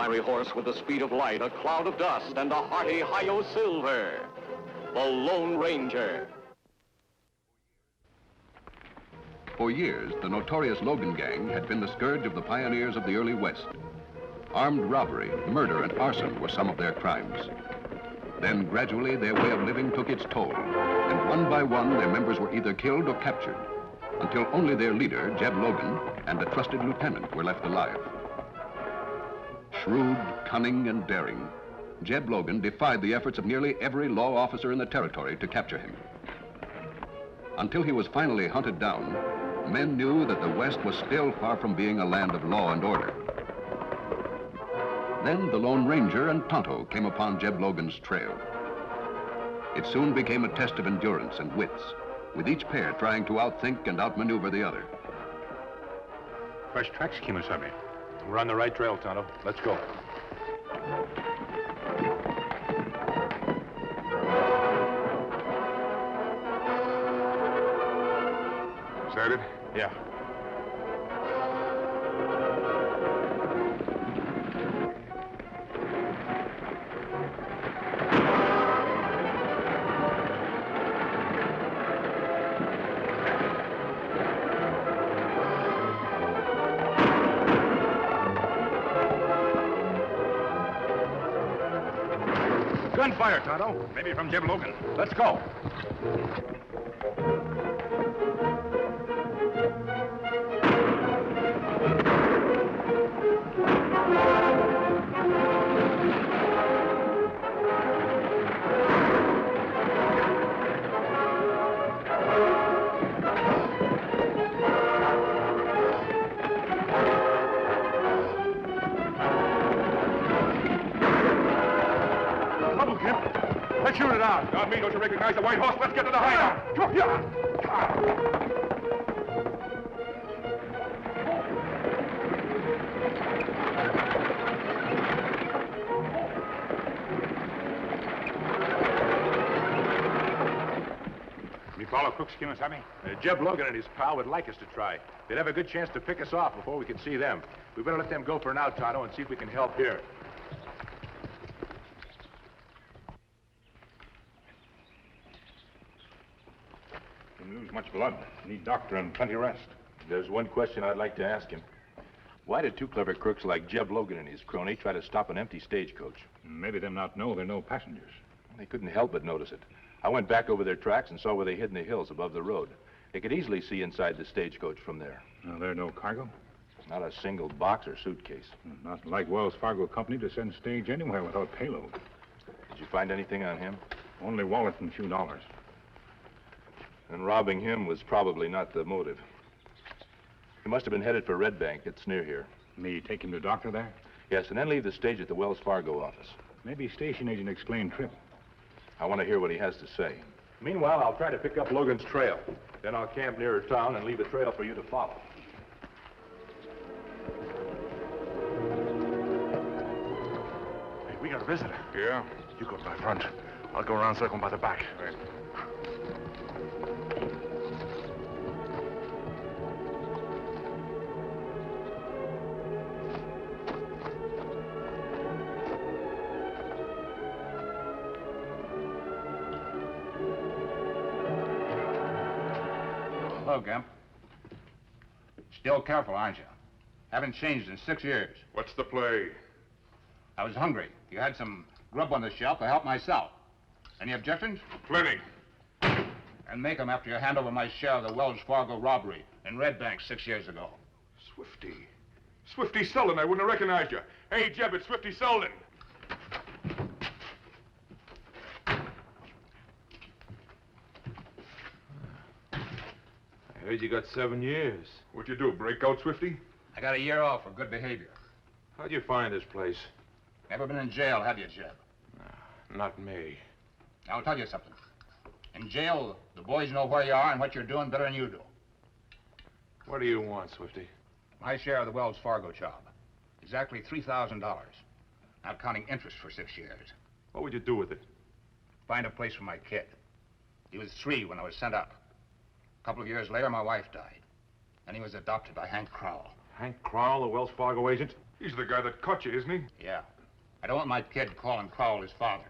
fiery horse with the speed of light, a cloud of dust, and a hearty hi-yo silver. The Lone Ranger. For years, the notorious Logan gang had been the scourge of the pioneers of the early West. Armed robbery, murder, and arson were some of their crimes. Then gradually their way of living took its toll, and one by one their members were either killed or captured, until only their leader, Jeb Logan, and a trusted lieutenant were left alive. Shrewd, cunning, and daring, Jeb Logan defied the efforts of nearly every law officer in the territory to capture him. Until he was finally hunted down, men knew that the West was still far from being a land of law and order. Then the Lone Ranger and Tonto came upon Jeb Logan's trail. It soon became a test of endurance and wits, with each pair trying to outthink and outmaneuver the other. Fresh tracks, Kemo Sabe. We're on the right trail, Tonto. Let's go. Is that it? Yeah. Gunfire, Tonto. Maybe from Jeb Logan. Let's go. Let's shoot it out. Not me, don't you recognize the white horse? Let's get to the hideout. Come on. We follow Crooks, Kemo Sabe? Jeb Logan and his pal would like us to try. They'd have a good chance to pick us off before we could see them. We better let them go for now, Tonto, and see if we can help here. Lose much blood. Need doctor and plenty rest. There's one question I'd like to ask him. Why did two clever crooks like Jeb Logan and his crony try to stop an empty stagecoach? Maybe them not know there are no passengers. They couldn't help but notice it. I went back over their tracks and saw where they hid in the hills above the road. They could easily see inside the stagecoach from there. There no cargo? Not a single box or suitcase. Not like Wells Fargo Company to send stage anywhere without payload. Did you find anything on him? Only wallet and a few dollars. And robbing him was probably not the motive. He must have been headed for Red Bank. It's near here. Me take him to doctor there? Yes, and then leave the stage at the Wells Fargo office. Maybe station agent explain trip. I want to hear what he has to say. Meanwhile, I'll try to pick up Logan's trail. Then I'll camp nearer town and leave a trail for you to follow. Hey, we got a visitor. Yeah? You go by front. I'll go around circling by the back. Right. Hello, Gimp. Still careful, aren't you? Haven't changed in 6 years. What's the play? I was hungry. You had some grub on the shelf to help myself. Any objections? Plenty. And make them after you hand over my share of the Wells Fargo robbery in Red Bank 6 years ago. Swifty. Swifty Selden, I wouldn't have recognized you. Hey, Jeb, it's Swifty Selden. I heard you got 7 years. What'd you do, break out, Swifty? I got a year off for good behavior. How'd you find this place? Never been in jail, have you, Jeb? Not me. I'll tell you something. In jail, the boys know where you are and what you're doing better than you do. What do you want, Swifty? My share of the Wells Fargo job. Exactly $3,000. Not counting interest for 6 years. What would you do with it? Find a place for my kid. He was 3 when I was sent up. A couple of years later, my wife died. And he was adopted by Hank Crowell. Hank Crowell, the Wells Fargo agent? He's the guy that caught you, isn't he? Yeah. I don't want my kid calling Crowell his father.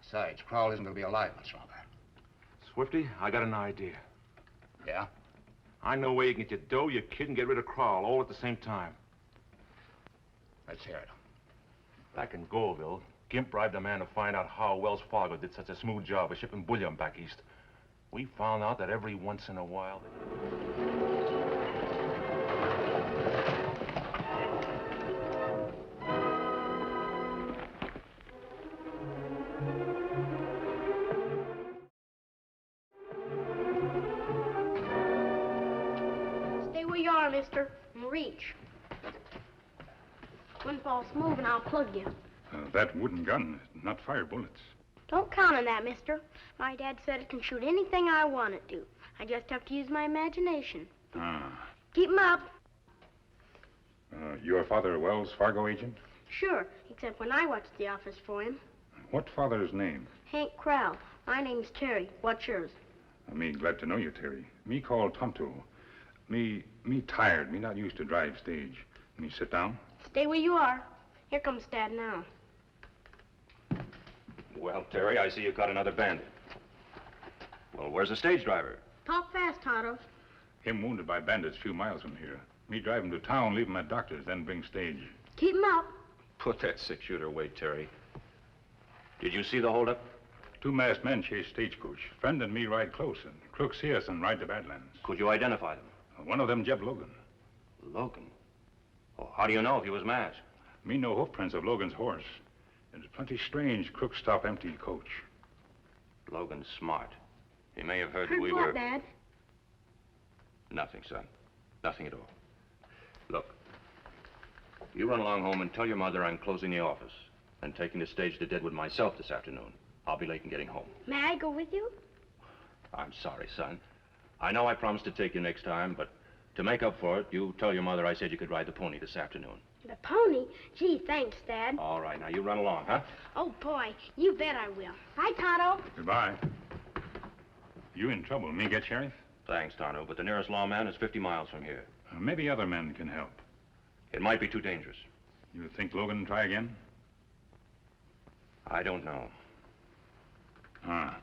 Besides, Crowell isn't going to be alive much longer. Swifty, I got an idea. Yeah? I know a way you can get your dough, your kid, and get rid of Crowell all at the same time. Let's hear it. Back in Goreville, Gimp bribed a man to find out how Wells Fargo did such a smooth job of shipping bullion back east. We found out that every once in a while... Stay where you are, mister, and reach. When false move and I'll plug you. That wooden gun is not fire bullets. Don't count on that, mister. My dad said it can shoot anything I want it to. I just have to use my imagination. Ah. Keep 'em up. Your father a Wells Fargo agent? Sure, except when I watch the office for him. What father's name? Hank Crowell. My name's Terry. What's yours? Me glad to know you, Terry. Me call Tonto. Me tired. Me not used to drive stage. Me sit down? Stay where you are. Here comes Dad now. Well, Terry, I see you caught another bandit. Well, where's the stage driver? Talk fast, Tonto. Him wounded by bandits a few miles from here. Me drive him to town, leave him at doctor's, then bring stage. Keep 'em up. Put that six-shooter away, Terry. Did you see the holdup? Two masked men chase stagecoach. Friend and me ride close, and crook see us and ride to Badlands. Could you identify them? One of them, Jeb Logan. Logan? Oh, how do you know if he was masked? Me know hoof prints of Logan's horse. It's plenty strange crook stop empty coach. Logan's smart. He may have heard Heard we what, were... Dad? Nothing, son. Nothing at all. Look, you run along home and tell your mother I'm closing the office and taking the stage to Deadwood myself this afternoon. I'll be late in getting home. May I go with you? I'm sorry, son. I know I promised to take you next time, but to make up for it, you tell your mother I said you could ride the pony this afternoon. The pony? Gee, thanks, Dad. All right, now you run along, huh? Oh, boy, you bet I will. Bye, Tonto. Goodbye. You in trouble. Me get sheriff? Thanks, Tonto, but the nearest lawman is 50 miles from here. Maybe other men can help. It might be too dangerous. You think Logan will try again? I don't know. Ah.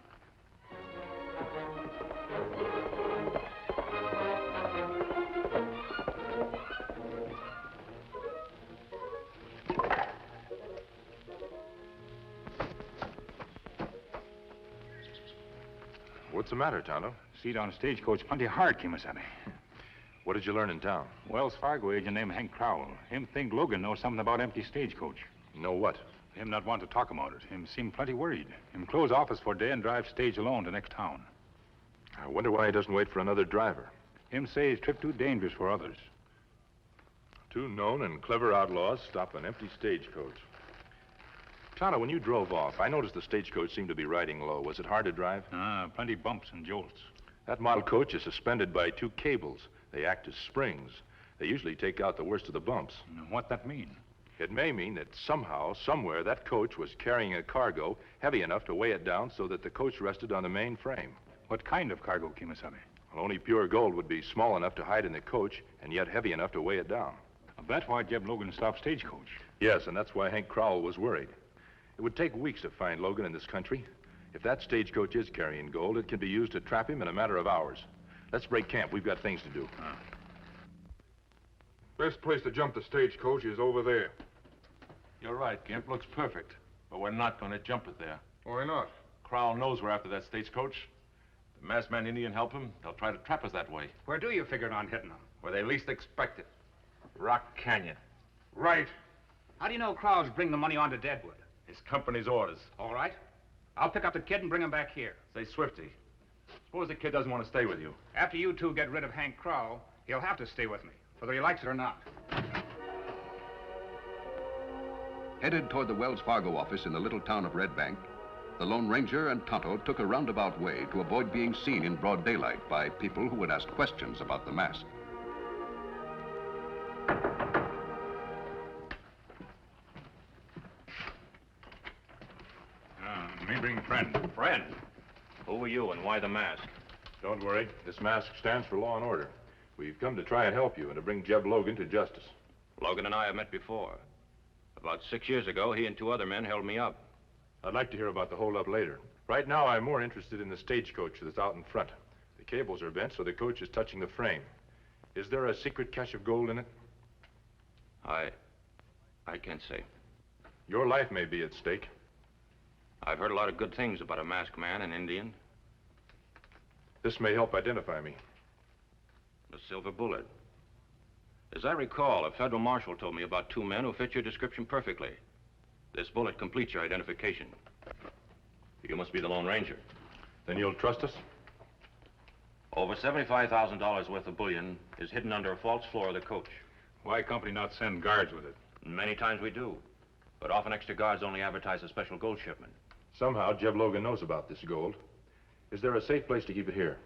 What's the matter, Tonto? Seat on stagecoach plenty hard, Kemo Sabe. What did you learn in town? Wells Fargo agent named Hank Crowell. Him think Logan knows something about empty stagecoach. Know what? Him not want to talk about it. Him seem plenty worried. Him close office for day and drive stage alone to next town. I wonder why he doesn't wait for another driver. Him say his trip too dangerous for others. Two known and clever outlaws stop an empty stagecoach. Tonto, when you drove off, I noticed the stagecoach seemed to be riding low. Was it hard to drive? Plenty bumps and jolts. That model coach is suspended by two cables. They act as springs. They usually take out the worst of the bumps. What that mean? It may mean that somehow, somewhere, that coach was carrying a cargo heavy enough to weigh it down so that the coach rested on the main frame. What kind of cargo, Kemo Sabe? Well, only pure gold would be small enough to hide in the coach and yet heavy enough to weigh it down. That's why Jeb Logan stopped stagecoach. Yes, and that's why Hank Crowell was worried. It would take weeks to find Logan in this country. If that stagecoach is carrying gold, it can be used to trap him in a matter of hours. Let's break camp. We've got things to do. Best place to jump the stagecoach is over there. You're right, Gimp. Looks perfect. But we're not going to jump it there. Why not? Crowell knows we're after that stagecoach. The masked man Indian help him, they'll try to trap us that way. Where do you figure on hitting them? Where they least expect it. Rock Canyon. Right. How do you know Crowell's bring the money on to Deadwood? His company's orders. All right. I'll pick up the kid and bring him back here. Say, Swifty, suppose the kid doesn't want to stay with you. After you two get rid of Hank Crowell, he'll have to stay with me, whether he likes it or not. Headed toward the Wells Fargo office in the little town of Red Bank, the Lone Ranger and Tonto took a roundabout way to avoid being seen in broad daylight by people who would ask questions about the mask. Me bring friend. Friend? Who are you and why the mask? Don't worry. This mask stands for law and order. We've come to try and help you and to bring Jeb Logan to justice. Logan and I have met before. About 6 years ago, he and 2 other men held me up. I'd like to hear about the holdup later. Right now, I'm more interested in the stagecoach that's out in front. The cables are bent, so the coach is touching the frame. Is there a secret cache of gold in it? I can't say. Your life may be at stake. I've heard a lot of good things about a masked man, an Indian. This may help identify me. The silver bullet. As I recall, a federal marshal told me about 2 men who fit your description perfectly. This bullet completes your identification. You must be the Lone Ranger. Then you'll trust us? Over $75,000 worth of bullion is hidden under a false floor of the coach. Why company not send guards with it? Many times we do. But often extra guards only advertise a special gold shipment. Somehow, Jeb Logan knows about this gold. Is there a safe place to keep it here?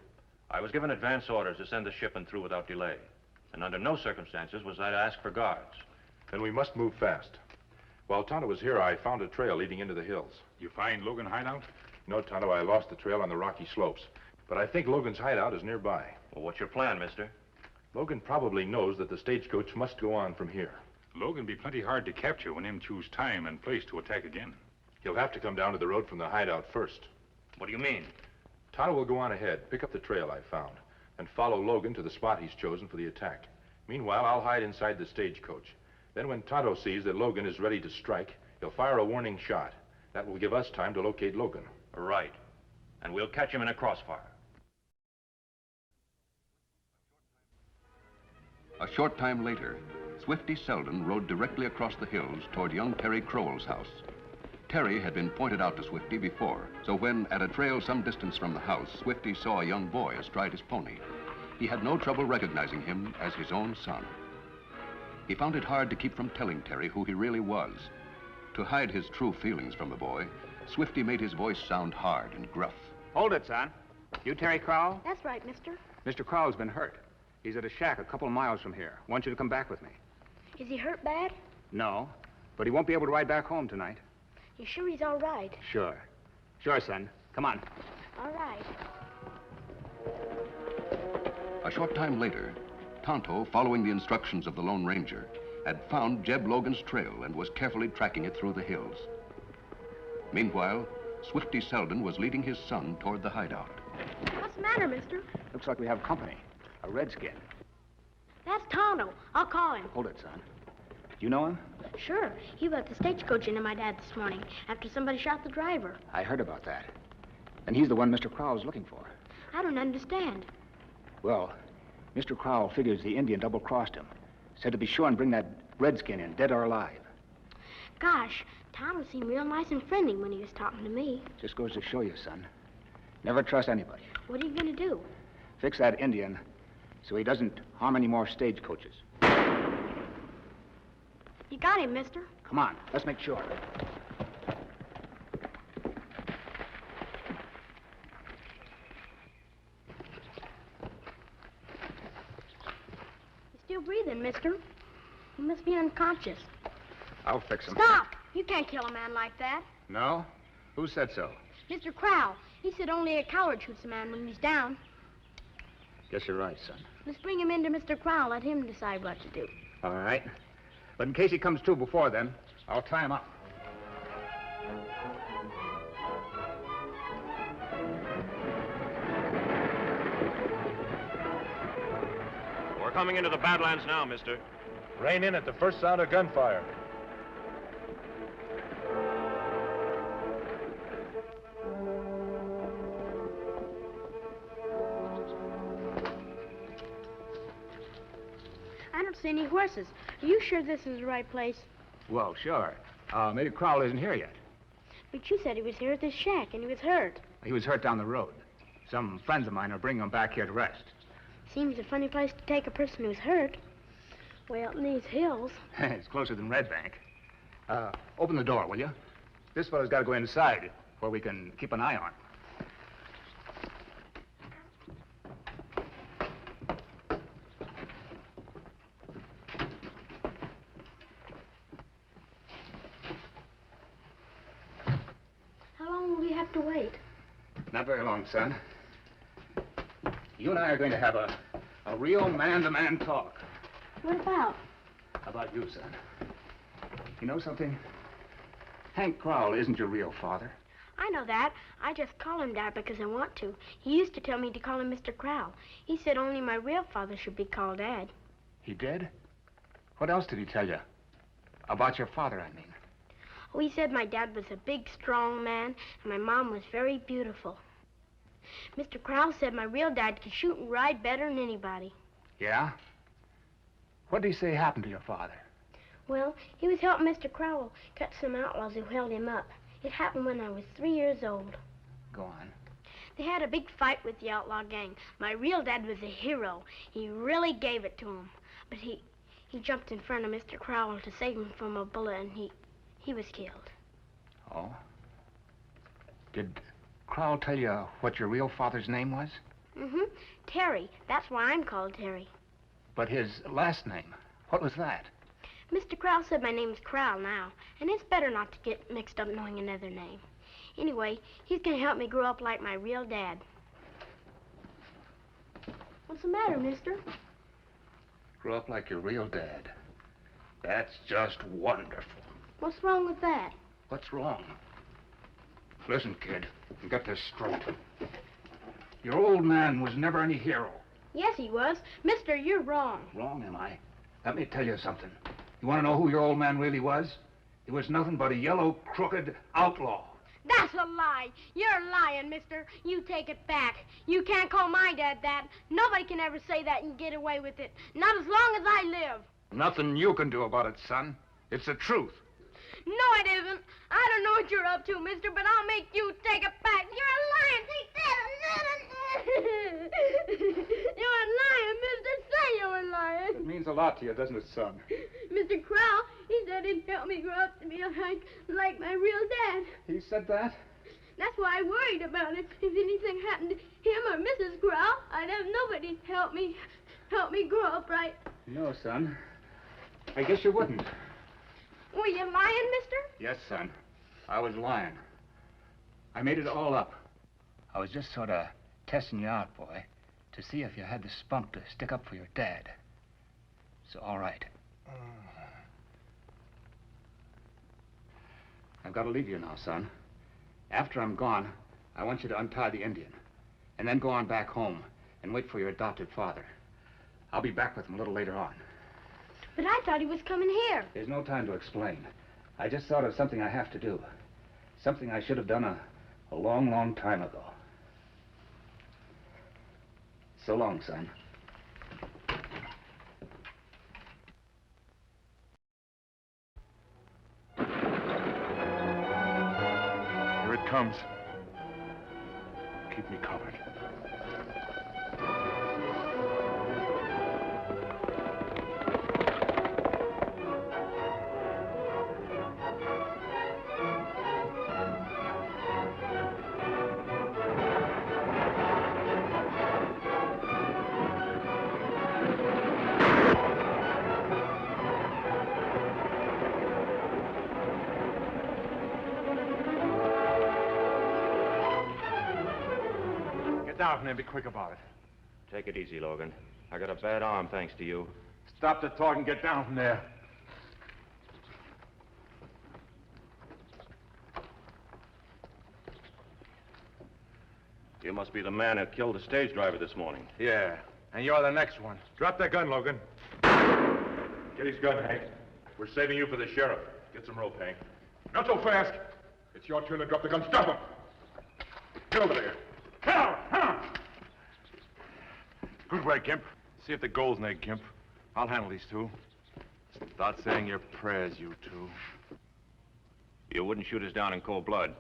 I was given advance orders to send the shipment through without delay. And under no circumstances was I to ask for guards. Then we must move fast. While Tonto was here, I found a trail leading into the hills. You find Logan hideout? No, Tonto, I lost the trail on the rocky slopes. But I think Logan's hideout is nearby. Well, what's your plan, mister? Logan probably knows that the stagecoach must go on from here. Logan be plenty hard to capture when him choose time and place to attack again. He'll have to come down to the road from the hideout first. What do you mean? Tonto will go on ahead, pick up the trail I found, and follow Logan to the spot he's chosen for the attack. Meanwhile, I'll hide inside the stagecoach. Then when Tonto sees that Logan is ready to strike, he'll fire a warning shot. That will give us time to locate Logan. Right. And we'll catch him in a crossfire. A short time later, Swifty Selden rode directly across the hills toward young Terry Crowell's house. Terry had been pointed out to Swifty before, so when, at a trail some distance from the house, Swifty saw a young boy astride his pony, he had no trouble recognizing him as his own son. He found it hard to keep from telling Terry who he really was. To hide his true feelings from the boy, Swifty made his voice sound hard and gruff. Hold it, son. You Terry Crowell? That's right, mister. Mr. Crowell's been hurt. He's at a shack a couple of miles from here. Want you to come back with me. Is he hurt bad? No, but he won't be able to ride back home tonight. You sure he's all right? Sure. Sure, son. Come on. All right. A short time later, Tonto, following the instructions of the Lone Ranger, had found Jeb Logan's trail and was carefully tracking it through the hills. Meanwhile, Swifty Selden was leading his son toward the hideout. What's the matter, mister? Looks like we have company. A redskin. That's Tonto. I'll call him. Hold it, son. You know him? Sure. He let the stagecoach into my dad this morning after somebody shot the driver. I heard about that. And he's the one Mr. Crowell's looking for. I don't understand. Well, Mr. Crowell figures the Indian double-crossed him. Said to be sure and bring that redskin in, dead or alive. Gosh, Tonto seemed real nice and friendly when he was talking to me. Just goes to show you, son. Never trust anybody. What are you going to do? Fix that Indian so he doesn't harm any more stagecoaches. You got him, mister. Come on, let's make sure. He's still breathing, mister. He must be unconscious. I'll fix him. Stop! You can't kill a man like that. No? Who said so? Mr. Crowell. He said only a coward shoots a man when he's down. Guess you're right, son. Let's bring him into Mr. Crowell. Let him decide what to do. All right. But in case he comes to before then, I'll tie him up. We're coming into the Badlands now, mister. Rein in at the first sound of gunfire. I don't see any horses. Are you sure this is the right place? Well, sure. Maybe Crowell isn't here yet. But you said he was here at this shack and he was hurt. He was hurt down the road. Some friends of mine are bringing him back here to rest. Seems a funny place to take a person who's hurt. Way out in these hills. It's closer than Red Bank. Open the door, will you? This fellow's got to go inside where we can keep an eye on. How long will we have to wait? Not very long, son. You and I are going to have a real man-to-man talk. What about? How about you, son? You know something? Hank Crowell isn't your real father. I know that. I just call him Dad because I want to. He used to tell me to call him Mr. Crowell. He said only my real father should be called Dad. He did? What else did he tell you? About your father, I mean. Oh, he said my dad was a big, strong man, and my mom was very beautiful. Mr. Crowell said my real dad could shoot and ride better than anybody. Yeah? What did he say happened to your father? Well, he was helping Mr. Crowell catch some outlaws who held him up. It happened when I was 3 years old. Go on. They had a big fight with the outlaw gang. My real dad was a hero. He really gave it to him. But he jumped in front of Mr. Crowell to save him from a bullet, and he was killed. Oh? Did Crowell tell you what your real father's name was? Mm-hmm. Terry. That's why I'm called Terry. But his last name, what was that? Mr. Crowell said my name's Crowell now, and it's better not to get mixed up knowing another name. Anyway, he's going to help me grow up like my real dad. What's the matter, mister? Grow up like your real dad. That's just wonderful. What's wrong with that? What's wrong? Listen, kid, and get this straight. Your old man was never any hero. Yes, he was. Mister, you're wrong. Wrong, am I? Let me tell you something. You want to know who your old man really was? He was nothing but a yellow, crooked outlaw. That's a lie. You're lying, mister. You take it back. You can't call my dad that. Nobody can ever say that and get away with it. Not as long as I live. Nothing you can do about it, son. It's the truth. No, it isn't. I don't know what you're up to, mister, but I'll make you take it back. You're lying. Take that. You're lying, mister. Say you're lying. It means a lot to you, doesn't it, son? Mr. Crowell, he said he'd help me grow up to be like my real dad. He said that? That's why I worried about it. If anything happened to him or Mrs. Crowell, I'd have nobody to help me grow up right. No, son. I guess you wouldn't. Were you lying, mister? Yes, son. I was lying. I made it all up. I was just sort of testing you out, boy, to see if you had the spunk to stick up for your dad. So, all right. I've got to leave you now, son. After I'm gone, I want you to untie the Indian, and then go on back home and wait for your adopted father. I'll be back with him a little later on. But I thought he was coming here. There's no time to explain. I just thought of something I have to do. Something I should have done a long, long time ago. So long, son. Here it comes. Keep me covered. Down from there and be quick about it. Take it easy, Logan. I got a bad arm thanks to you. Stop the talk and get down from there. You must be the man who killed the stage driver this morning. Yeah, and you're the next one. Drop that gun, Logan. Get his gun, Hank. We're saving you for the sheriff. Get some rope, Hank. Not so fast. It's your turn to drop the gun. Stop him. Get over there. Get out! Huh? Good work, Gimp. See if the gold's in there, Gimp. I'll handle these two. Start saying your prayers, you two. You wouldn't shoot us down in cold blood.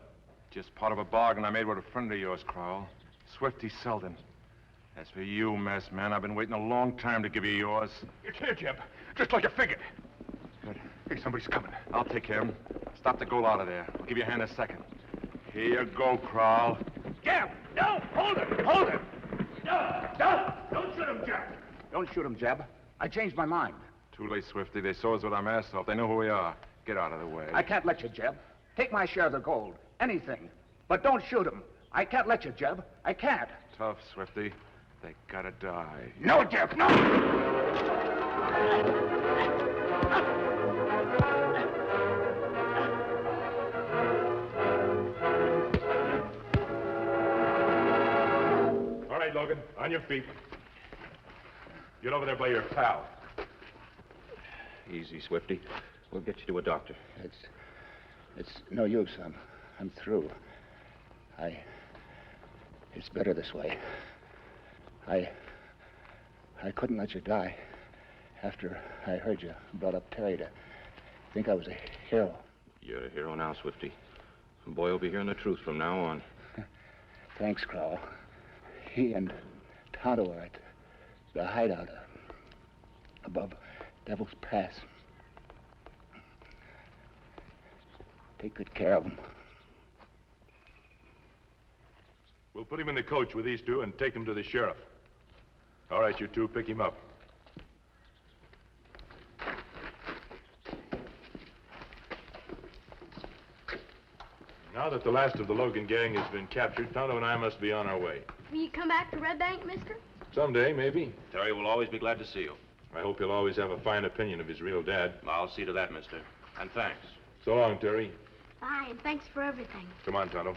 Just part of a bargain I made with a friend of yours, Crowell. Swifty Selden. As for you, masked man, I've been waiting a long time to give you yours. It's here, Jeb. Just like you figured. Good. Hey, somebody's coming. I'll take care of him. Stop the gold out of there. I'll give you a hand in a second. Here you go, Crowell. Jeb! No! Hold it! Hold it! No! No! Don't shoot him, Jeb! Don't shoot him, Jeb. I changed my mind. Too late, Swifty. They saw us with our masks off. They know who we are. Get out of the way. I can't let you, Jeb. Take my share of the gold. Anything. But don't shoot him. I can't let you, Jeb. I can't. Tough, Swifty. They gotta die. No, Jeb, no! All right, Logan, on your feet. Get over there by your pal. Easy, Swifty. We'll get you to a doctor. It's no use. I'm through. It's better this way. I couldn't let you die after I heard you brought up Terry to think I was a hero. You're a hero now, Swifty. The boy will be hearing the truth from now on. Thanks, Crowell. He and Tonto are at the hideout above Devil's Pass. Take good care of him. We'll put him in the coach with these two and take him to the sheriff. All right, you two, pick him up. Now that the last of the Logan gang has been captured, Tonto and I must be on our way. Will you come back to Red Bank, mister? Someday, maybe. Terry will always be glad to see you. I hope he'll always have a fine opinion of his real dad. I'll see to that, mister. And thanks. So long, Terry. Bye, and thanks for everything. Come on, Tonto.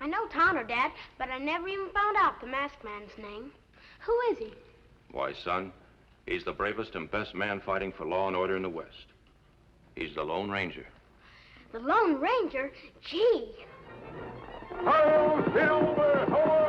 I know Tonto, Dad, but I never even found out the masked man's name. Who is he? Why, son, he's the bravest and best man fighting for law and order in the West. He's the Lone Ranger. The Lone Ranger? Gee. Ho, Silver, ho!